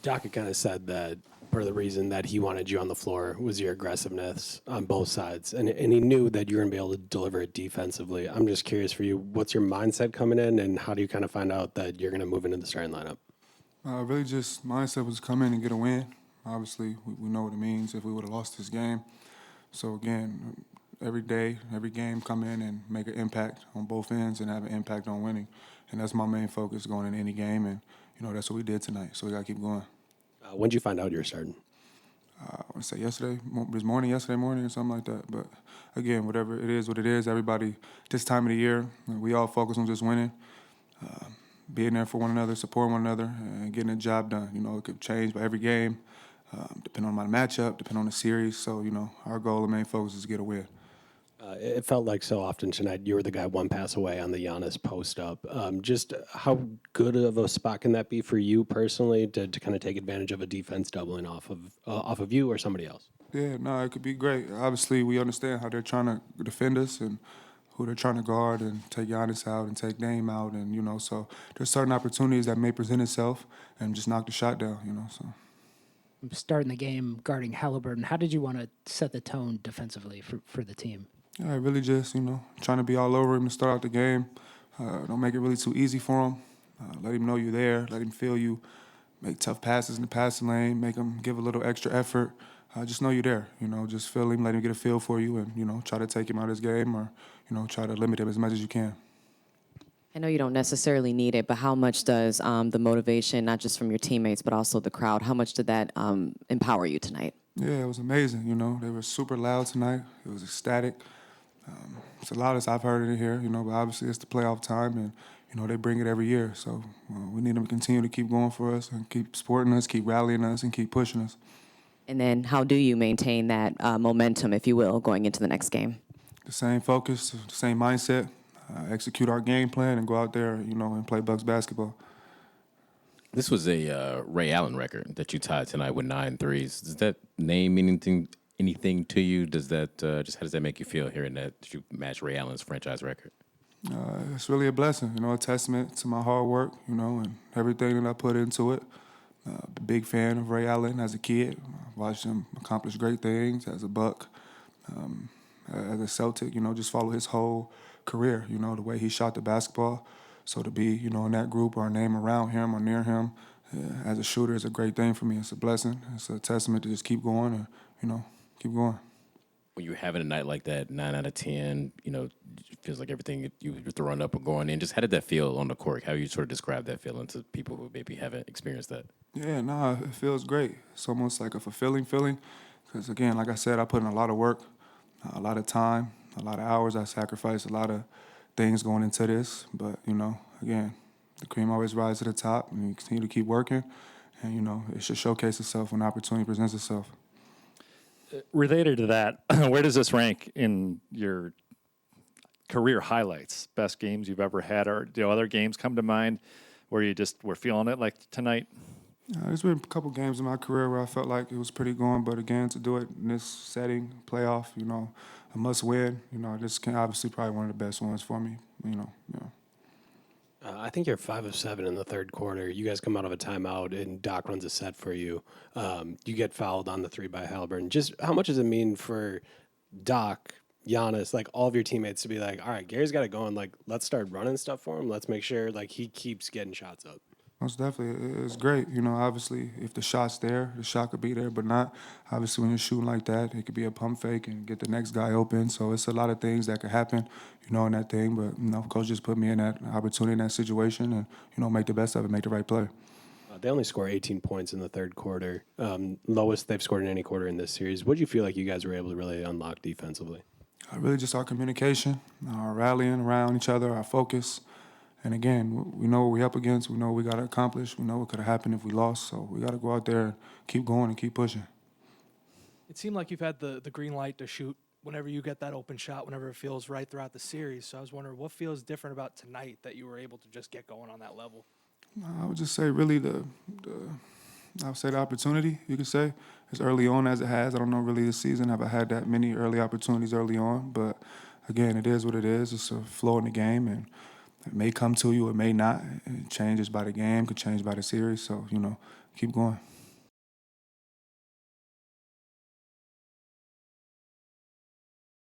Doc had kind of said that part of the reason that he wanted you on the floor was your aggressiveness on both sides. And he knew that you were going to be able to deliver it defensively. I'm just curious for you, what's your mindset coming in, and how do you kind of find out that you're going to move into the starting lineup? Really just mindset was come in and get a win. Obviously, we know what it means if we would have lost this game. So, again, every day, every game, come in and make an impact on both ends and have an impact on winning. And that's my main focus going in any game, and, that's what we did tonight. So we got to keep going. When did you find out you were starting? I want to say yesterday morning or something like that. But, again, whatever it is, what it is, everybody, this time of the year, we all focus on just winning. Being there for one another, supporting one another, and getting the job done. It could change by every game, depending on my matchup, depending on the series. So, our goal and main focus is to get a win. It felt like so often tonight you were the guy one pass away on the Giannis post-up. Just how good of a spot can that be for you personally to kind of take advantage of a defense doubling off of you or somebody else? Yeah, no, it could be great. Obviously, we understand how they're trying to defend us and who they're trying to guard and take Giannis out and take Dame out. And, so there's certain opportunities that may present itself and just knock the shot down, so. Starting the game, guarding Halliburton, how did you want to set the tone defensively for the team? Yeah, really just, trying to be all over him to start out the game. Don't make it really too easy for him. Let him know you're there. Let him feel you. Make tough passes in the passing lane. Make him give a little extra effort. Just know you're there. Just feel him, let him get a feel for you, and, try to take him out of his game or, try to limit him as much as you can. I know you don't necessarily need it, but how much does the motivation, not just from your teammates, but also the crowd, how much did that empower you tonight? Yeah, it was amazing. They were super loud tonight. It was ecstatic. It's the loudest I've heard it in here, but obviously it's the playoff time, and, they bring it every year. So we need them to continue to keep going for us and keep supporting us, keep rallying us, and keep pushing us. And then how do you maintain that momentum, if you will, going into the next game? The same focus, the same mindset, execute our game plan, and go out there, and play Bucks basketball. This was a Ray Allen record that you tied tonight with 9 threes. Does that name anything to you? Does that how does that make you feel hearing that you match Ray Allen's franchise record? It's really a blessing, a testament to my hard work, and everything that I put into it. Big fan of Ray Allen as a kid. Watched him accomplish great things as a Buck, as a Celtic. Just follow his whole career. The way he shot the basketball. So to be, in that group or a name around him or near him as a shooter is a great thing for me. It's a blessing. It's a testament to just keep going and, keep going. When you're having a night like that, 9 out of 10, it feels like everything you're throwing up or going in. Just how did that feel on the court? How you sort of describe that feeling to people who maybe haven't experienced that? Yeah, no, it feels great. It's almost like a fulfilling feeling because, again, like I said, I put in a lot of work, a lot of time, a lot of hours. I sacrificed a lot of things going into this. But, again, the cream always rises to the top, and you continue to keep working. And, it should showcase itself when the opportunity presents itself. Related to that, where does this rank in your career highlights? Best games you've ever had, or do other games come to mind where you just were feeling it like tonight? There's been a couple games in my career where I felt like it was pretty going, but again, to do it in this setting, playoff, a must win, this can obviously probably one of the best ones for me, I think you're 5 of 7 in the third quarter. You guys come out of a timeout, and Doc runs a set for you. You get fouled on the 3 by Halliburton. Just how much does it mean for Doc, Giannis, like all of your teammates to be like, all right, Gary's got it going. Like, let's start running stuff for him. Let's make sure like he keeps getting shots up. Most definitely. It's great. Obviously, if the shot's there, the shot could be there, but not. Obviously, when you're shooting like that, it could be a pump fake and get the next guy open. So it's a lot of things that could happen, in that thing. But, Coach just put me in that opportunity, in that situation, and, make the best of it, make the right play. They only score 18 points in the third quarter. Lowest they've scored in any quarter in this series. What do you feel like you guys were able to really unlock defensively? Really just our communication, our rallying around each other, our focus. And again, we know what we're up against. We know what we got to accomplish. We know what could have happened if we lost. So we got to go out there and keep going and keep pushing. It seemed like you've had the green light to shoot whenever you get that open shot, whenever it feels right throughout the series. So I was wondering, what feels different about tonight that you were able to just get going on that level? I would just say really the opportunity, you could say, as early on as it has. I don't know really this season have I had that many early opportunities early on. But, again, it is what it is. It's a flow in the game, and it may come to you, it may not. It changes by the game, could change by the series. So, keep going.